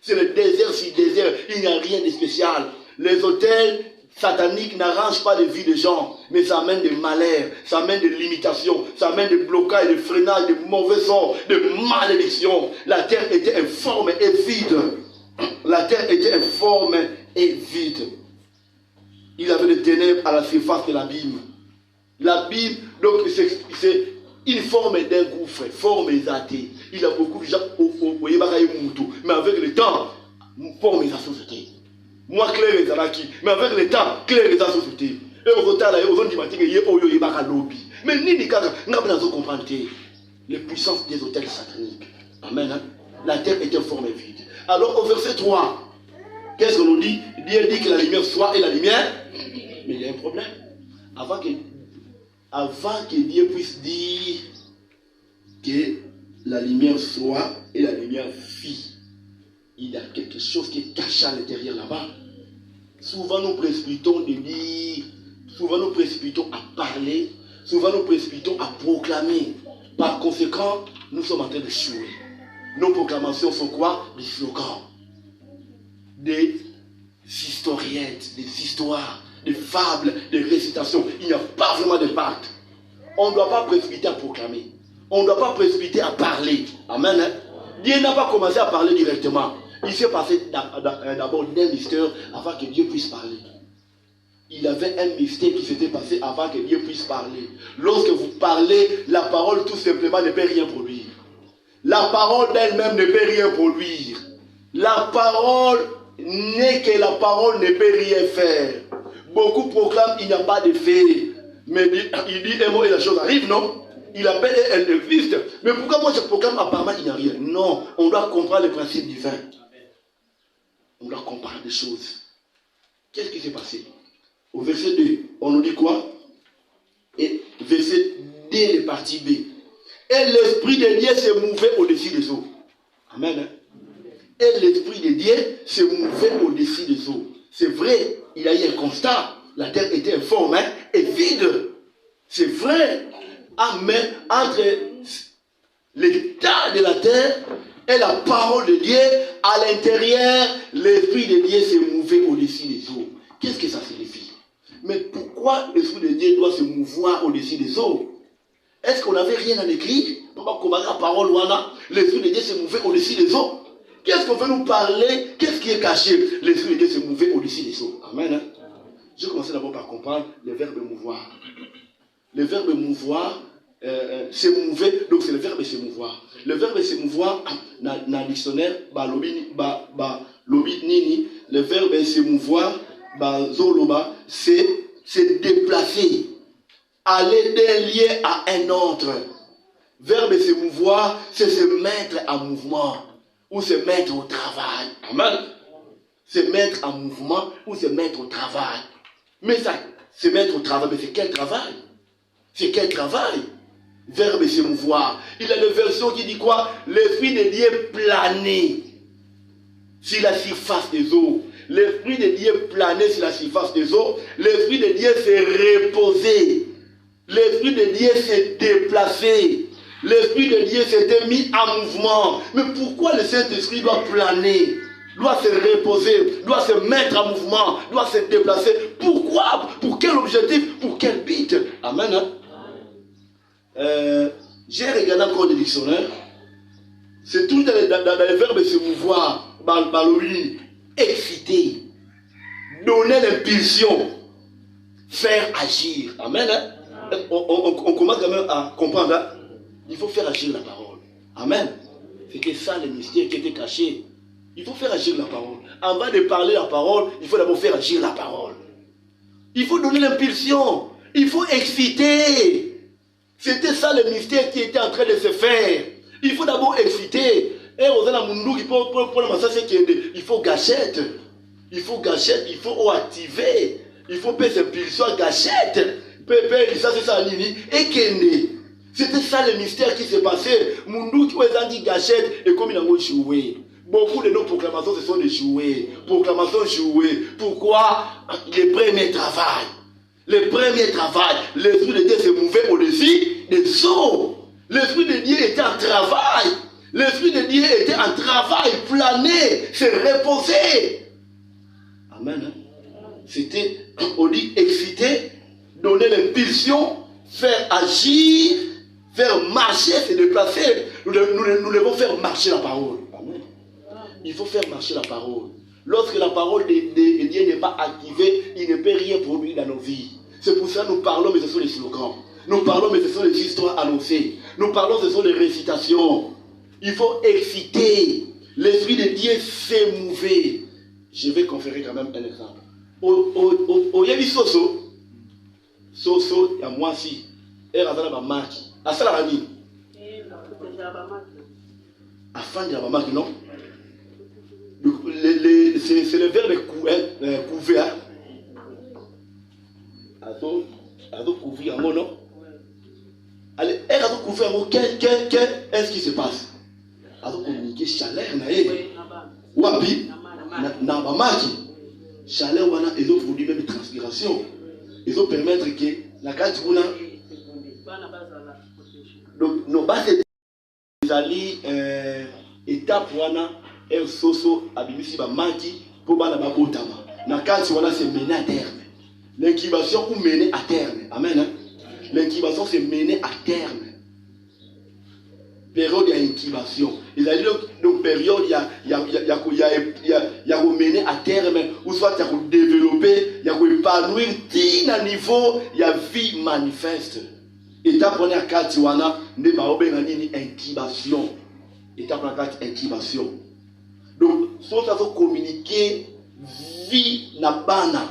C'est le désert sur désert. Il n'y a rien de spécial. Les hôtels sataniques n'arrangent pas les vies des gens, mais ça amène des malheurs, ça amène des limitations, ça amène des blocages, des freinages, des mauvais sorts, des malédictions. La terre était informe et vide. La terre était informe et vide. Il avait des ténèbres à la surface de l'abîme. L'abîme, donc, c'est une forme d'un gouffre, forme exaltée. Il a beaucoup de gens mais avec le temps, forme est société. Moi, clair est Zaraki, mais avec le temps, clair est société. Et au retard, aux autres dimanches, il y a un lobby. Mais ni les gars, nous avons compris les puissances des hôtels sataniques. Amen. Hein? La terre est en forme vide. Alors, au verset 3, qu'est-ce qu'on nous dit? Dieu dit que la lumière soit et la lumière. Mais il y a un problème. Avant que Dieu puisse dire que la lumière soit et la lumière fit, il y a quelque chose qui est caché à l'intérieur là-bas. Souvent nous précipitons de dire, souvent nous précipitons à parler, souvent nous précipitons à proclamer. Par conséquent, nous sommes en train de chouer. Nos proclamations sont quoi? Des slogans, des historiettes, des histoires, des fables, des récitations. Il n'y a pas vraiment de pacte. On ne doit pas précipiter à proclamer. On ne doit pas précipiter à parler. Amen. Hein? Dieu n'a pas commencé à parler directement. Il s'est passé d'abord d'un mystère avant que Dieu puisse parler. Il y avait un mystère qui s'était passé avant que Dieu puisse parler. Lorsque vous parlez, la parole tout simplement ne peut rien produire. La parole d'elle-même ne peut rien produire. La parole n'est que la parole ne peut rien faire. Beaucoup proclament qu'il n'y a pas de fait. Mais il dit un mot et la chose arrive, non? Il appelle et elle existe. Mais pourquoi moi je proclame apparemment il n'y a rien? Non, on doit comprendre les principes divins. On doit comprendre des choses. Qu'est-ce qui s'est passé? Au verset 2, on nous dit quoi? Et verset D, le partie B. Et l'esprit de Dieu se mouvait au-dessus des eaux. Amen. Hein? Et l'esprit de Dieu se mouvait au-dessus des eaux. C'est vrai, il y a eu un constat. La terre était informe et vide. C'est vrai. Amen. Entre l'état de la terre et la parole de Dieu, à l'intérieur, l'esprit de Dieu se mouvait au-dessus des eaux. Qu'est-ce que ça signifie? Mais pourquoi l'esprit de Dieu doit se mouvoir au-dessus des eaux? Est-ce qu'on n'avait rien à écrire? La parole, l'esprit de Dieu se mouvait au-dessus des eaux. Qu'est-ce qu'on veut nous parler? Qu'est-ce qui est caché? L'esprit de Dieu se mouvait au-dessus des eaux. Amen. Hein? Je commençais d'abord par comprendre le verbe mouvoir. Le verbe mouvoir, se mouver, donc c'est le verbe se mouvoir. Le verbe se mouvoir, dans le dictionnaire, le verbe se mouvoir, c'est se déplacer, aller d'un lieu à un autre. Verbe se mouvoir, c'est se mettre en mouvement ou se mettre au travail. Amen. Se mettre en mouvement ou se mettre au travail. Mais ça, se mettre au travail, mais c'est quel travail? C'est quel travail? Verbe se mouvoir. Il y a une version qui dit quoi? L'esprit de Dieu planait sur la surface des eaux. L'esprit de Dieu planait sur la surface des eaux. L'esprit de Dieu s'est reposé. L'esprit de Dieu s'est déplacé. L'esprit de Dieu s'était mis en mouvement. Mais pourquoi le Saint-Esprit doit planer, doit se reposer, doit se mettre en mouvement, doit se déplacer? Pourquoi? Pour quel objectif? Pour quel but? Amen. Hein? J'ai regardé encore le dictionnaire. C'est tout dans les verbes se mouvoir, exciter, donner l'impulsion, faire agir. Amen. Hein? On commence quand même à comprendre. Hein? Il faut faire agir la parole. Amen. C'était ça le mystère qui était caché. Il faut faire agir la parole. Avant de parler la parole, il faut d'abord faire agir la parole. Il faut donner l'impulsion. Il faut exciter. C'était ça le mystère qui était en train de se faire. Il faut d'abord exciter. Et il faut gâchette. Il faut gâchette. Il faut activer. Il faut payer ses pulsions gâchette. Ça c'est ça. Et Kende. C'était ça le mystère qui s'est passé. Mundu qui a dit gâchette et comme il a joué. Beaucoup de nos proclamations, ce sont des jouets. Proclamations jouées. Pourquoi? Le premier travail. Le premier travail. L'esprit de Dieu se mouvait au-dessus des eaux. L'esprit de Dieu était en travail. L'Esprit de Dieu était en travail, plané, se reposer. Amen. C'était, on dit, exciter, donner l'impulsion, faire agir, faire marcher, se déplacer. Nous devons faire marcher la parole. Amen. Il faut faire marcher la parole. Lorsque la parole de Dieu n'est pas activée, il ne peut rien produire dans nos vies. C'est pour ça que nous parlons, mais ce sont les slogans. Nous parlons, mais ce sont les histoires annoncées. Nous parlons, ce sont les récitations. Il faut exciter. L'Esprit de Dieu s'est mouvé. Je vais conférer quand même un exemple. Au Yévi Soso, il y a moi aussi. Et la marque. À ça la famille. Afin de la marque, non? C'est le verbe couvert. Ado couvrir un mot, non? Allez, elle a couvert un mot. Qu'est-ce qui se passe? Ado communiquer chaleur, naé. Wapi? N'a maki. Chaleur, wana, ils ont produit même transpiration. Ils ont permettre que la carte, donc, nos bases ali étape wana el soso abimisi ba maki pour bana ba botama na kati wana c'est mené à terme. L'incubation ou mener à terme. Amen. Hein? L'incubation c'est mener à terme. Période d'incubation. Il a dit donc période il y a mener à terme ou soit il y a développer, il y a épanouir à niveau il y a vie manifeste. Étape première kati wana ne ba obenga nini incubation. Étape première kati incubation. Donc soit ça faut communiquer vie na bana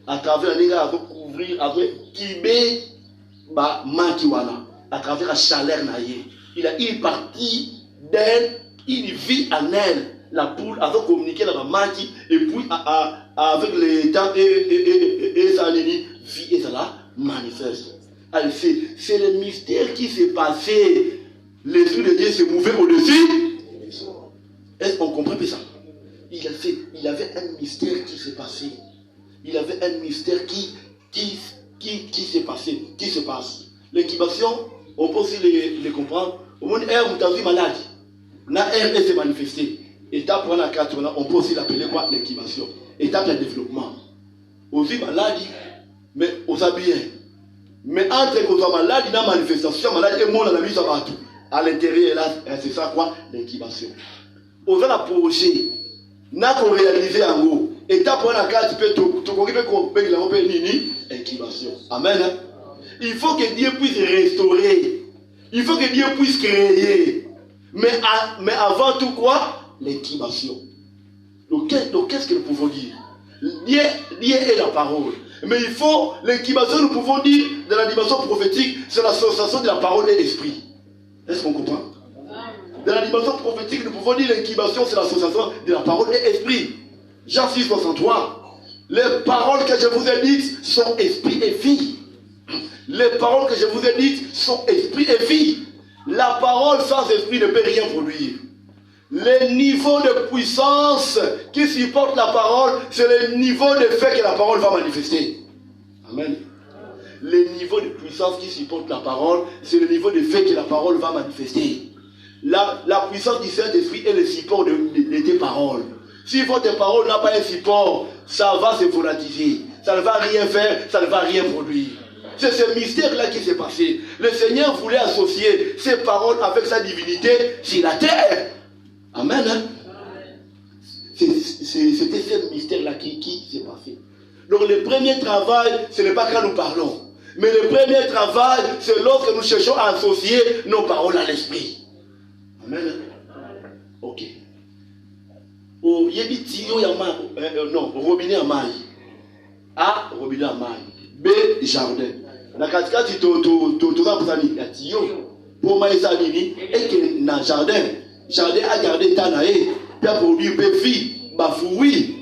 à travers les gars à couvrir avec kibé ba maki wana à travers la chaleur na ye. Il a une partie d'elle, une vie en elle. La poule a communiqué la maki et puis avec les temps et ça vie et ça la manifeste. C'est le mystère qui s'est passé. L'Esprit de Dieu s'est mouvé au-dessus. Est-ce qu'on comprend ça? Il y avait un mystère qui s'est passé. Il y avait un mystère qui s'est passé, qui se passe. L'incubation, on peut aussi les comprendre. Au moins, vous avez vu malade. Elle s'est manifestée. Étape 1 à 4, on peut aussi l'appeler quoi? L'incubation. Étape de développement. Aussi maladie, mais on s'habille. Mais entre qu'on soit malade, il y a une manifestation, malade et monde à la vie, ça va tout. À l'intérieur, là, c'est ça quoi? L'incubation. On a un projet. N'a qu'on réalisé en haut. Étape 1 à 4, tu peux incubation. Amen. Hein? Il faut que Dieu puisse restaurer. Il faut que Dieu puisse créer. Mais avant tout quoi? L'incubation. Donc qu'est-ce que nous pouvons dire? Dieu est la parole. Mais il faut, l'incubation, nous pouvons dire, dans la dimension prophétique, c'est l'association de la parole et l'esprit. Est-ce qu'on comprend? Dans la dimension prophétique, nous pouvons dire l'incubation, c'est l'association de la parole et l'esprit. Jean 6, 63. Les paroles que je vous ai dites sont esprit et vie. Les paroles que je vous ai dites sont esprit et vie. La parole sans esprit ne peut rien produire. Le niveau de puissance qui supporte la parole, c'est le niveau de fait que la parole va manifester. Amen. Le niveau de puissance qui supporte la parole, c'est le niveau de fait que la parole va manifester. La puissance du Saint-Esprit est le support de tes paroles. Si votre parole n'a pas un support, ça va se volatiser. Ça ne va rien faire, ça ne va rien produire. C'est ce mystère-là qui s'est passé. Le Seigneur voulait associer ses paroles avec sa divinité sur la terre. Amen. Hein? C'était ce mystère-là qui s'est passé. Donc le premier travail, ce n'est pas quand nous parlons. Mais le premier travail, c'est lorsque nous cherchons à associer nos paroles à l'esprit. Amen. Ok. Oh, il y a des tuyaux, non, robinet à maille. A, robinet à maille. B, jardin. Na katika tu vas pour ça, il y a tuyau. Pour moi, ça nini et que dans jardin. Jardin a gardé Tanaé, puis a produit Béfi, Bafoui.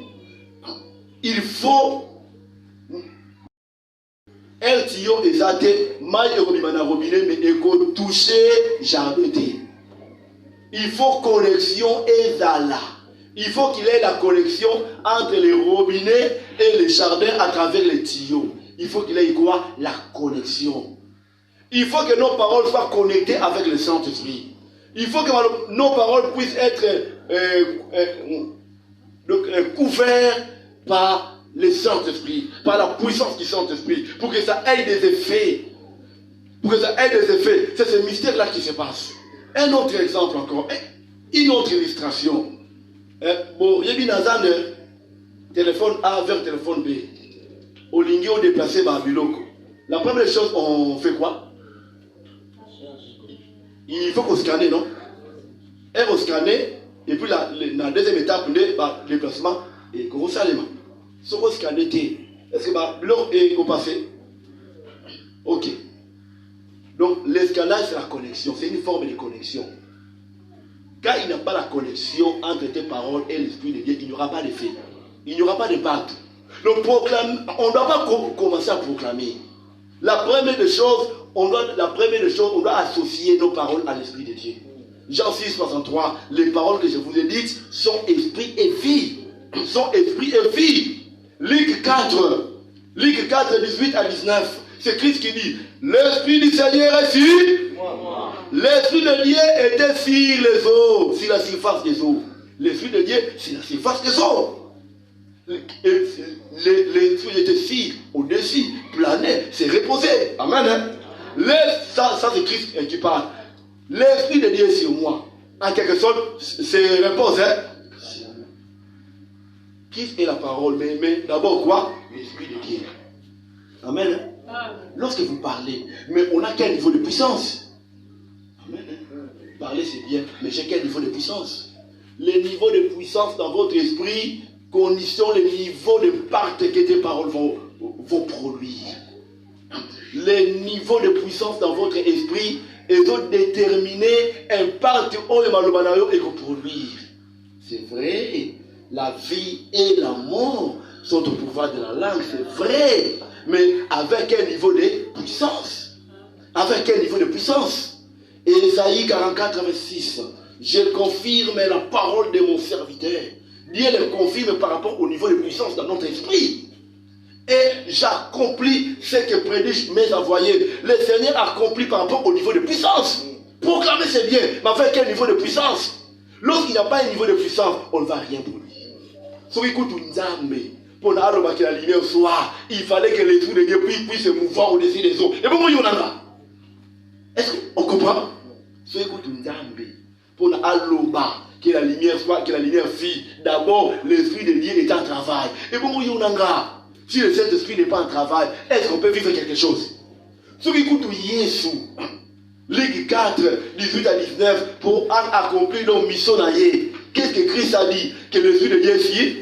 Il faut un tuyau exaté, maille robimana robinet, mais éco toucher jardin. Il faut connexion et zala. Il faut qu'il y ait la connexion entre les robinets et les jardins à travers les tuyaux. Il faut qu'il y ait quoi? La connexion. Il faut que nos paroles soient connectées avec le Saint-Esprit. Il faut que nos paroles puissent être couvertes par le Saint-Esprit, par la puissance du Saint-Esprit, pour que ça ait des effets. Pour que ça ait des effets. C'est ce mystère-là qui se passe. Un autre exemple encore, une autre illustration. Bon, il y a bien un téléphone A vers téléphone B. Au ligne on déplacé par Biloko. La première chose, on fait quoi? Il faut qu'on scanne, non? Et on scanne, et puis la deuxième étape, le déplacement, et qu'on s'allume. Si on scanne, est-ce que l'autre est passé? Ok. Donc, l'escalade, c'est la connexion. C'est une forme de connexion. Quand il n'y a pas la connexion entre tes paroles et l'Esprit de Dieu, il n'y aura pas d'effet. Il n'y aura pas d'impact. Donc, on ne doit pas commencer à proclamer. La première des choses, on doit associer nos paroles à l'Esprit de Dieu. Jean 6, 63, les paroles que je vous ai dites sont esprit et vie. Sont esprit et vie. Luc 4, 18 à 19. C'est Christ qui dit, l'Esprit du Seigneur est sur moi. L'Esprit de Dieu était sur les eaux, sur la surface des eaux. L'Esprit de Dieu sur la surface des eaux. L'Esprit était sur, au-dessus, planait, s'est reposé. Amen. Hein? Ça c'est Christ qui parle. L'Esprit de Dieu est sur moi. En quelque sorte, c'est repose. Hein? Christ est la parole, mais d'abord quoi? L'Esprit de Dieu. Amen. Lorsque vous parlez, mais on a quel niveau de puissance? Amen. Parler c'est bien, mais j'ai quel niveau de puissance? Les niveaux de puissance dans votre esprit conditionnent les niveaux de pacte que tes paroles vont produire. Les niveaux de puissance dans votre esprit, ils ont déterminé un pacte où le malobanayo est produire. C'est vrai, la vie et la mort sont au pouvoir de la langue, c'est vrai. Mais avec quel niveau de puissance? Avec quel niveau de puissance? Ésaïe 44, 26. Je confirme la parole de mon serviteur. Dieu le confirme par rapport au niveau de puissance dans notre esprit. Et j'accomplis ce que prédigent mes envoyés. Le Seigneur accomplit par rapport au niveau de puissance. Proclamer c'est bien, mais avec quel niveau de puissance? Lorsqu'il n'y a pas un niveau de puissance, on ne va rien produire. So, écoute, pour la lumière soit, il fallait que l'Esprit de Dieu puisse se mouvoir au-dessus des eaux. Et bon, il y en a. Est-ce qu'on comprend? So, écoute, pour la que la lumière soit, que la lumière fille. D'abord, l'Esprit de Dieu est en travail. Et bon, il y en a. Si le Saint-Esprit n'est pas en travail, est-ce qu'on peut vivre quelque chose? So, écoute, Jésus. Luc 4, 18 à 19, pour accomplir nos missions. Qu'est-ce que Christ a dit? Que l'Esprit de Dieu est ici?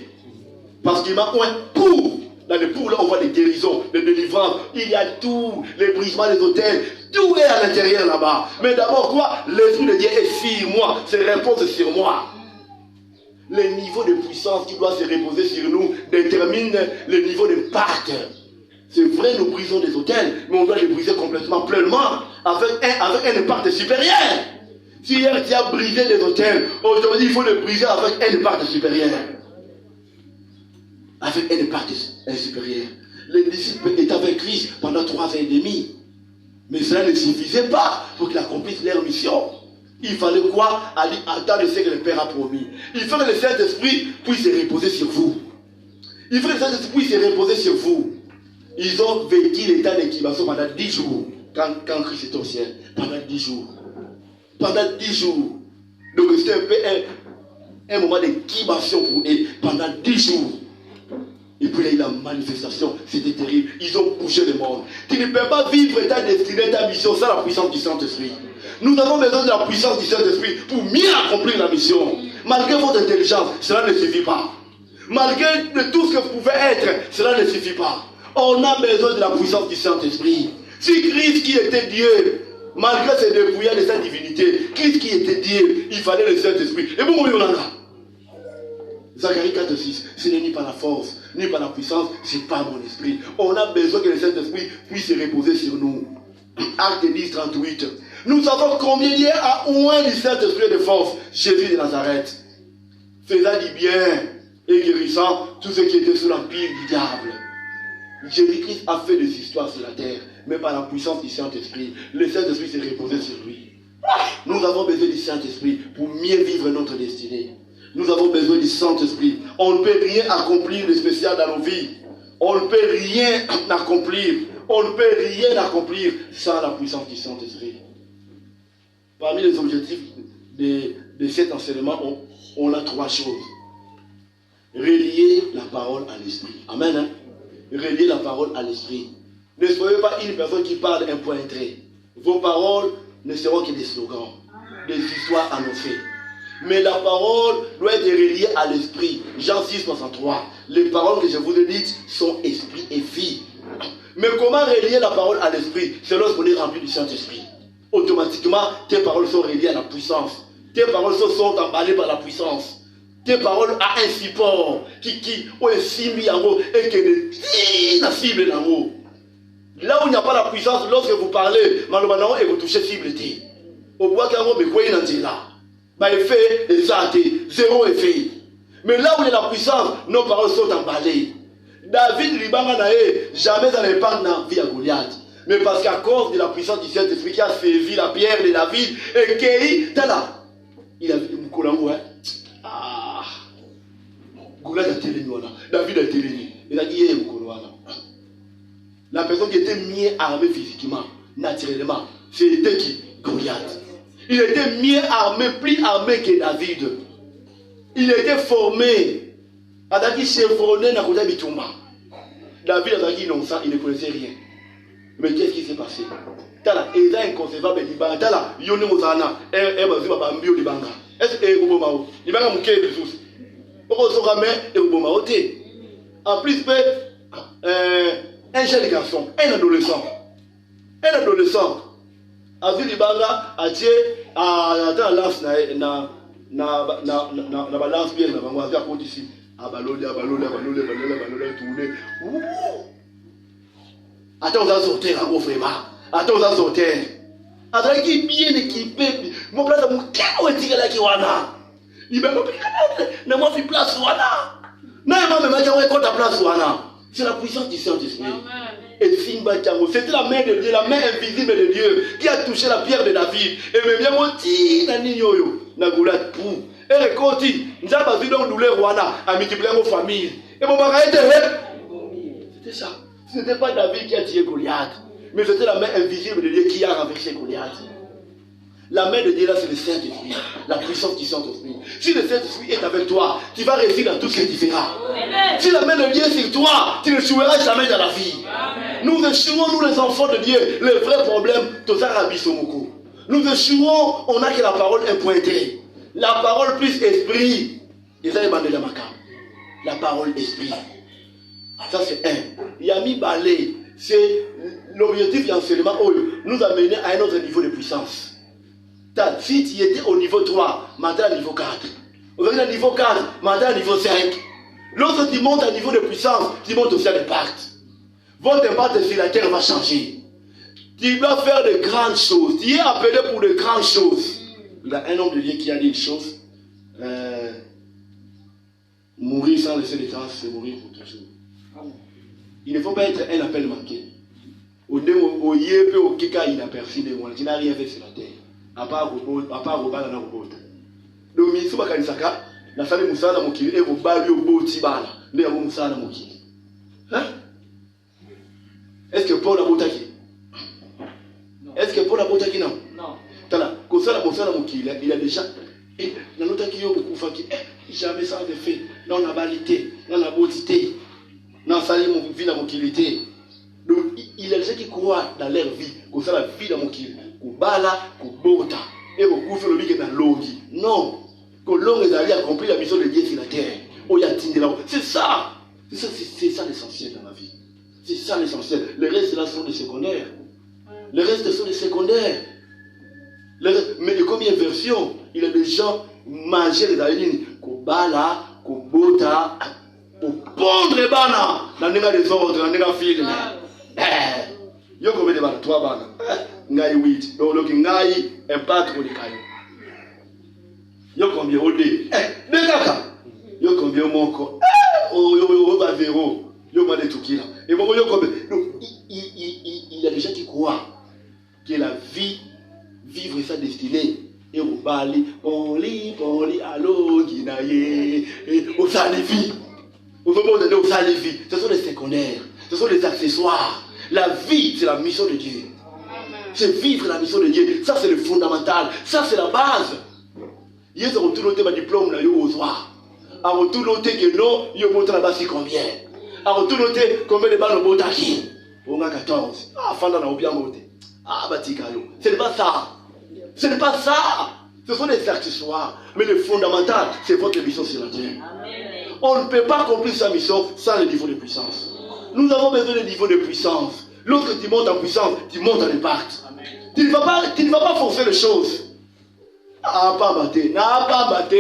Parce qu'il m'a point pour. Dans le pour, là, on voit des guérisons, des délivrances. Il y a tout, les brisements des hôtels. Tout est à l'intérieur là-bas. Mais d'abord, quoi? L'Esprit de Dieu est sur moi. Se repose sur moi. Le niveau de puissance qui doit se reposer sur nous détermine le niveau de pacte. C'est vrai, nous brisons des hôtels, mais on doit les briser complètement, pleinement, avec un impact supérieur. Si hier tu as brisé des hôtels, aujourd'hui il faut le briser avec un impact supérieur. Avec un impact supérieur. Les disciples étaient avec Christ pendant 3 ans et demi. Mais cela ne suffisait pas pour qu'ils accomplissent leur mission. Il fallait quoi? Attendre ce que le Père a promis. Il faut que le Saint-Esprit puisse se reposer sur vous. Il faut que le Saint-Esprit puisse se reposer sur vous. Ils ont vécu l'état d'incubation pendant 10 jours. Quand Christ est au ciel. Pendant 10 jours. Pendant 10 jours. Donc c'était un peu un moment d'incubation pour eux. Pendant 10 jours. Et puis là, il y a la manifestation. C'était terrible. Ils ont bougé le monde. Tu ne peux pas vivre ta destinée, ta mission sans la puissance du Saint-Esprit. Nous avons besoin de la puissance du Saint-Esprit pour mieux accomplir la mission. Malgré votre intelligence, cela ne suffit pas. Malgré tout ce que vous pouvez être, cela ne suffit pas. On a besoin de la puissance du Saint-Esprit. Si Christ qui était Dieu, malgré ses dépouilles de sa divinité, Christ qui était Dieu, il fallait le Saint-Esprit. Et bon, on en a. Zacharie 4, 6, ce n'est ni par la force, ni par la puissance, c'est par mon esprit. On a besoin que le Saint-Esprit puisse se reposer sur nous. Acte 10, 38. Nous savons combien il y a à moins du Saint-Esprit de force, Jésus de Nazareth, faisant du bien et guérissant tous ceux qui étaient sous l'empire du diable. Jésus-Christ a fait des histoires sur la terre, mais par la puissance du Saint-Esprit. Le Saint-Esprit s'est reposé sur lui. Nous avons besoin du Saint-Esprit pour mieux vivre notre destinée. Nous avons besoin du Saint-Esprit. On ne peut rien accomplir de spécial dans nos vies. On ne peut rien accomplir. On ne peut rien accomplir sans la puissance du Saint-Esprit. Parmi les objectifs de cet enseignement, on a 3 choses. Relier la parole à l'esprit. Amen. Hein? Relier la parole à l'esprit. Ne soyez pas une personne qui parle un point trait. Vos paroles ne seront que des slogans, des histoires annoncées. Mais la parole doit être reliée à l'esprit. Jean 6, 63. Les paroles que je vous ai dites sont esprit et vie. Mais comment relier la parole à l'esprit? C'est lorsqu'on est rempli du Saint-Esprit. Automatiquement, tes paroles sont reliées à la puissance. Tes paroles sont emballées par la puissance. Tes paroles ont un support qui est cible en haut et qui est la cible en haut. Là où il n'y a pas la puissance, lorsque vous parlez, malheureusement, et vous touchez cible. Au bois qu'en haut, mais quoi il en dit là? Effet, zéro effet. Mais là où il y a la puissance, nos paroles sont emballées. David, jamais ça n'est pas dans la vie à Goliath. Mais parce qu'à cause de la puissance du Saint-Esprit qui a servi la pierre de David, et qui est là, il a vu le Moukoulangou, hein? Ah, Goliath a télé, David a télé. Il a dit, la personne qui était mieux armée physiquement, naturellement, c'était qui? Goliath. Il était mieux armé, plus armé que David. Il était formé. Adaki chevronné na kota bitumba. David a dit non, ça, il ne connaissait rien. Mais qu'est-ce qui s'est passé? Tala, il est inconcevable. Tala, yoni mozana, bazuba bambio libanga. Est-ce que Ubomao? Libanga mouké de tous. Pourquoi on se remet et Ubomao? En plus, un jeune garçon, un adolescent. Un adolescent. A vu libanga, a tué, a lance na balance bien, na bango, a fait à ici. A balolé, tourné. Attends, on a sorti là, mon frère. Attends, on a sorti. Attends, qui est bien équipé. Mon place, mon cœur est tiré là qui wana. Il m'a dit, n'a pas fait place wana. Non, il m'a dit, on est contre la place wana. C'est la puissance du Saint-Esprit. Et c'était la main de Dieu, la main invisible de Dieu qui a touché la pierre de David. Et me bien moti na ninyoyo na Goliath pour. Et récolti, nous avons besoin d'un douleur wana à multiplier nos familles. Et mon mari était c'était ça. Ce n'était pas David qui a tiré Goliath, mais c'était la main invisible de Dieu qui a renversé Goliath. La main de Dieu là, c'est le Saint-Esprit, la puissance du Saint-Esprit. Si le Saint-Esprit est avec toi, tu vas réussir dans tout ce que tu feras. Amen. Si la main de Dieu est sur toi, tu ne joueras jamais dans la vie. Amen. Nous échouons, nous les enfants de Dieu, le vrai problème, tout ça rabis au moko. Nous échouons, on n'a que la parole impointée. La parole plus esprit. Et ça est bandé dans ma carte. La parole esprit. Ça c'est un. Yami Balé, c'est l'objectif de l'enseignement nous a mené à un autre niveau de puissance. Si tu étais au niveau 3, maintenant au niveau 4. Aujourd'hui au niveau 4, maintenant au niveau 5. Lorsque tu montes à niveau de puissance, tu montes aussi à l'impact. Votre impact sur la terre va changer. Tu dois faire de grandes choses. Tu es appelé pour de grandes choses. Il y a un homme de Dieu qui a dit une chose. Mourir sans laisser des traces, c'est mourir pour toujours. Il ne faut pas être un appel manqué. Au yépe, au kika, il a perçu des mots. Tu n'as rien fait sur la terre. À part Robana na robot. Donc, il faut que Saka, la salle Moussana Mokili, et au Babi au beau Tibala, mais à Moussana Mokili. Hein? Est-ce que Paul a Botaki? Est-ce que Paul a Botaki? Non. Non. Tala, comme ça, la Moussana Mokili, il a déjà. Et la nota qui a beaucoup fait, jamais sans effet, dans la banalité, dans la beauté, dans sa vie dans Mokilité. Donc, il y a des gens qui croient dans leur vie, comme ça, la vie dans Mokili. Kubala, kubota, et beaucoup fait le bique dans l'ogi. Non, que l'homme est allé accomplir la mission de Dieu sur la terre. C'est ça. C'est ça l'essentiel dans la vie. C'est ça l'essentiel. Les restes là sont des secondaires. Les restes sont des secondaires. Mais de combien de versions? Il y a des gens manger les alignes. Kubala, kubota, pour pondre les bana. Dans les des ordres, dans les films. Yo combien de bana? 3 bana. Ngai 8. Donc ngai impact pour les cailloux. Yo combien au dé? De kaka. Yo combien au monko? Yo va zéro. Yo m'a tout qui là. Et bon yo combien? Donc il y a des gens qui croient que la vie, vivre sa destinée, Au salivi. Ce sont les secondaires. Ce sont les accessoires. La vie, c'est la mission de Dieu. C'est vivre la mission de Dieu. Ça, c'est le fondamental. Ça, c'est la base. Il y a un diplôme au soir. À retour noté que non, il y a un là-bas, c'est combien. À retour noté combien de balles au Botaki. On a 14. Ah, Fanda n'a bien monté. Ah, Batikalo. Ce n'est pas ça. Ce n'est pas ça. Ce sont des accessoires. Mais le fondamental, c'est votre mission sur la terre. On ne peut pas accomplir sa mission sans le niveau de puissance. Nous avons besoin de niveau de puissance. Lorsque tu montes en puissance, tu montes en impact. Tu ne vas pas forcer les choses. Ah, pas battre. N'a pas battre.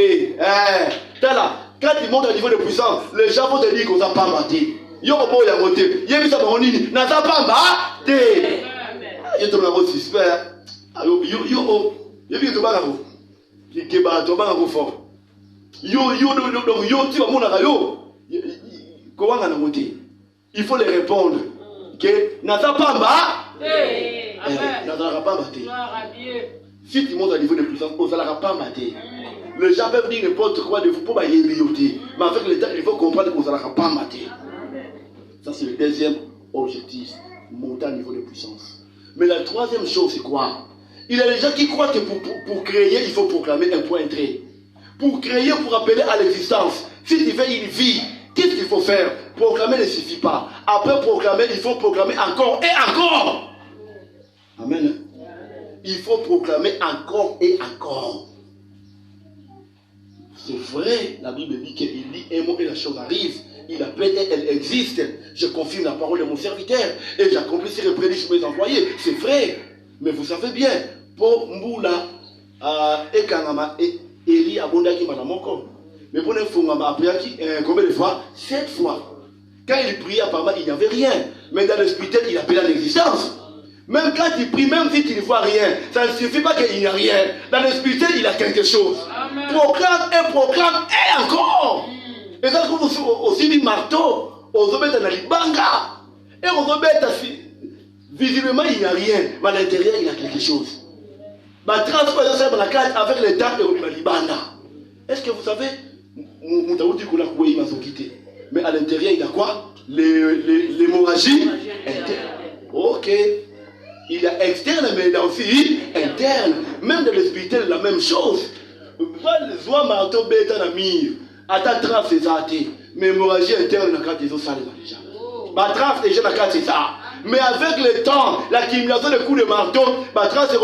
Là, quand tu montes au niveau de puissance, les gens vont te dire qu'on n'a pas battu. Yo ko ya moté. Yé bisa ba onini. Na za pas battu. Yo to na votre suspect. Yo bi to ba ka ko. Ki ba to ba ka ko fort. Yo tu vas mon yo. Ko wanga na moté. Il faut les répondre que na za pas battu. Na za pas battu. Si tu montes au niveau de puissance, on ne va pas mater. Les gens peuvent dire n'importe quoi de vous pour y ébrioter. Mais avec le temps, il faut comprendre qu'on ne va pas mater. Ça, c'est le deuxième objectif, monter au niveau de puissance. Mais la troisième chose, c'est quoi? Il y a des gens qui croient que pour créer, il faut proclamer un point trait. Pour créer, pour appeler à l'existence. Si tu veux une vie, qu'est-ce qu'il faut faire? Proclamer ne suffit pas. Après proclamer, il faut proclamer encore et encore. Amen. Il faut proclamer encore et encore. C'est vrai, la Bible dit qu'il dit un mot et la chose arrive. Il appelle et elle existe. Je confirme la parole de mon serviteur et j'accomplis ses reprédits sur mes employés. C'est vrai. Mais vous savez bien, pour Mboula, Ekangama et Eli Abondaki Manamoko. Mais pour les Fungama, combien de fois? 7 fois. Quand il priait apparemment, il n'y avait rien. Mais dans le spirituel, il appelait à l'existence. Même quand il prie, même si tu ne vois rien, ça ne suffit pas qu'il n'y a rien. Dans le spirituel, il y a quelque chose. Amen. Proclame et encore. Et ça trouve aussi du marteau. Aux hommes dans l'ibanga. Et aux hommes, visiblement, il n'y a rien. Mais à l'intérieur, il y a quelque chose. Ma transformation avec les temps de l'ibanga. Est-ce que vous savez, mais à l'intérieur, il y a quoi? L'hémorragie interne. Ok. Il y a externe, mais il y a aussi interne. Même dans le spirituel, la même chose. Soit marteau bêta na mire, à ta trace c'est ça. Mais hémorragie interne, la carte des os, ça déjà. Ma trace déjà, la carte c'est ça. Mais avec le temps, l'accumulation des coups de marteau, ma trace et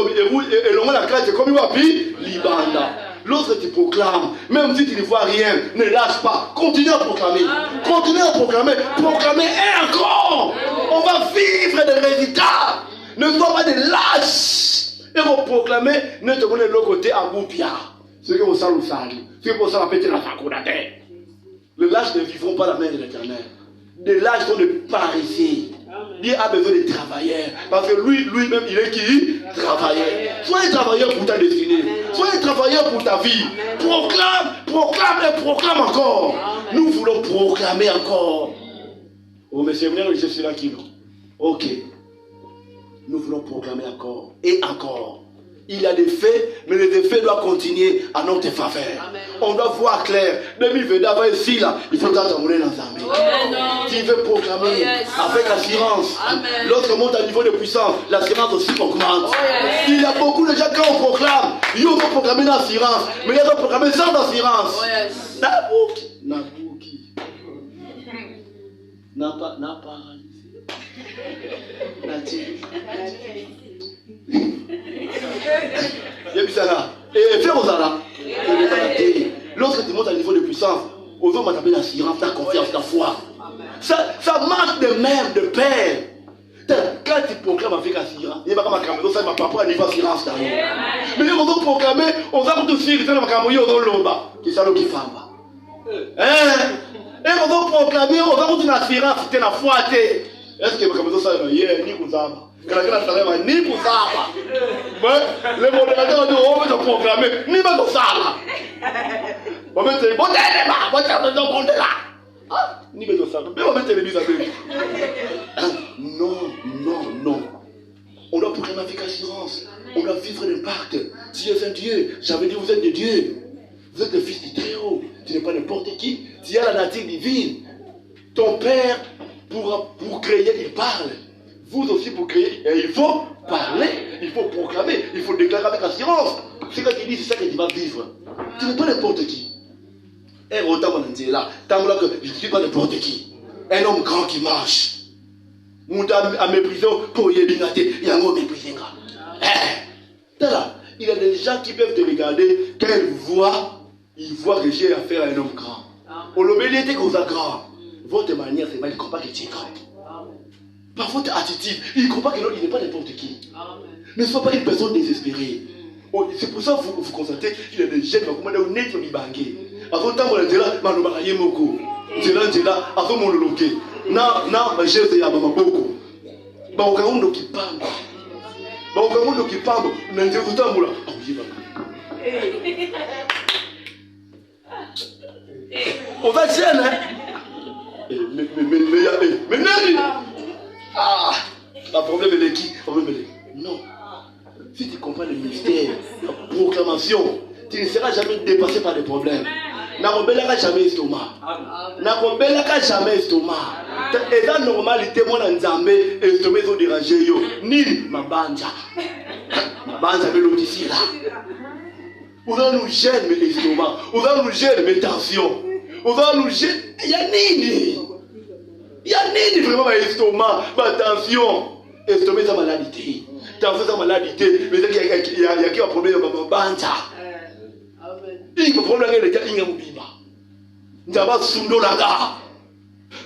l'on la carte, c'est comme il va puis l'ibanda. Lorsque tu proclames, même si tu ne vois rien, ne lâche pas. Continue à proclamer. Continue à proclamer. Proclamer et encore. On va vivre des résultats. Ne sois pas des lâches. Et vous proclamez, ne te prenez de l'autre côté à Boupia. Ce que vous savez, ce que vous savez, péter la faculté. Les lâches ne vivront pas la main de l'Éternel. Les lâches sont des paresseux. Dieu a besoin de travailleurs. Parce que lui-même, il est qui? Travailleur. Sois un travailleur pour ta destinée. Sois un travailleur pour ta vie. Proclame et proclame encore. Nous voulons proclamer encore. Oh, mais c'est bien, je suis là qui non. Ok. Nous voulons proclamer encore et encore. Il y a des faits, mais les effets doivent continuer à notre faveur. Amen. On doit voir clair. 2020 ici, là, il faudra t'amener dans l'armée. Tu veux proclamer avec assurance. Lorsqu'on monte à niveau de puissance, l'assurance aussi augmente. Il y a beaucoup de gens quand on proclame, ils vont proclamer l'assurance, mais ils vont proclamer sans assurance. Nabouki. N'a pas. Et faire aux arabes. Lorsque tu montes à un niveau de puissance, aux hommes t'appelle l'assurance, ta confiance, ta foi. Ça marche de même, de pair. Quand tu proclames avec assurance, il n'y a pas de caméra, ça ne va pas à niveau assurance. Mais on va proclamer, on va tout suivre, c'est la caméra, on va l'omba, qui est qui femme. Et on va proclamer, on va une assurance, c'était la foi. Est-ce que comme ça va hier ni kuzaba kana salama ni kuzaba mais le modérateur dit on va proclamer ni ba kuzaba on va te bon tellement bon tellement bon là ni ba kuzaba mais on va te le dire non on doit proclamer avec assurance, on doit vivre l'impact. Si Dieu est un Dieu, ça veut dire vous êtes de Dieu. Vous êtes le fils du Très-Haut. Tu n'es pas n'importe qui. Tu as la nature divine. Ton Père, pour créer, il parle. Vous aussi, pour créer, il faut parler, il faut proclamer, il faut déclarer avec assurance. C'est quand tu dis, c'est ça que tu vas vivre. Tu n'es pas n'importe qui. Et autant on dit là, tant que je ne suis pas n'importe qui. Un homme grand qui marche. Monta à mépriser pour y aller, il y a un homme méprisé. Il y a des gens qui peuvent te regarder, quand ils voient que j'ai affaire à un homme grand. Au lobby, était comme ça grand. Votre manière, c'est mal, il ne comprend pas que tu es grand. Par votre attitude, il ne comprend que l'autre, il n'est pas n'importe qui. Ne sois pas une personne désespérée. C'est pour ça que vous constatez qu'il y a des jeunes qui ont net qui bangé. Avant le temps, on était là, on a dit beaucoup. On était là, avant mon loqué. Non, j'ai essayé à maman beaucoup. Bah, au cas où qui parle. Bah, au cas où qui parle, on a dit tout le temps, là. Ah oui, on va gêner, hein? Mais non! Ah! Le problème est qui? Non. Si tu comprends le mystère, la proclamation, tu ne seras jamais dépassé par des problèmes. N'arombelaka jamais estomac. N'arombelaka jamais estomac. Et la normalité, moi, dans Nzambe, estomac, ils ont dérangé. Ni ma banja. Ma banja, mais l'autre ici, là. On va nous gêner, mais l'estomac. On va nous gêner, mais tension. On va nous gêner. Il y a nini. Il y a nini vraiment, ma estomac, ma tension. Estomac, c'est maladie. Tension, c'est maladie. Mais il y a qui a un problème, ma banja. Il y a un problème avec les gens, il y a un problème. Nous avons sundo laga.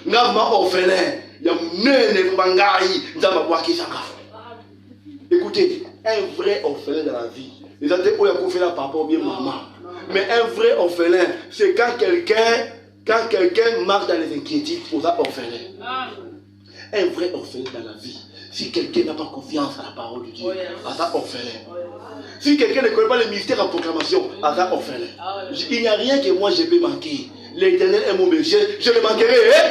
Nous avons orphelin. Il y a un bangaï. Nous avons wakisanga. Écoutez, un vrai orphelin dans la vie. Les gens qui ont fait la papa ou bien maman. Mais un vrai orphelin, c'est quand quelqu'un marche dans les inquiétudes pour ça orphelin. Un vrai orphelin dans la vie. Si quelqu'un n'a pas confiance à la parole de Dieu, à ça orphelin. Si quelqu'un ne connaît pas le mystère en proclamation, à ça orphelin. Il n'y a rien que moi je peux manquer. L'Éternel est mon berger, je ne manquerai rien.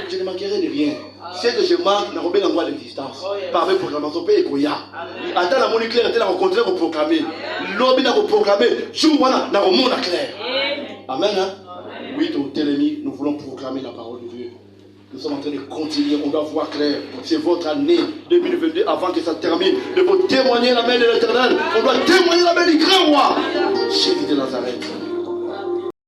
Je ne manquerai de rien. C'est que je manque, n'a pas d'endroit d'existence. Par mes proclamations, paix et koya. Attends la monnaie claire, attends la rencontre, pour proclamer. L'objet n'a pas proclamé, jour voilà, n'a pas monde clair. Amen. Oui, ton télémi, nous voulons proclamer la parole de Dieu. Nous sommes en train de continuer, on doit voir clair. C'est votre année 2022 avant que ça termine. De vous témoigner la main de l'Éternel. On doit témoigner la main du grand roi. Jésus de Nazareth.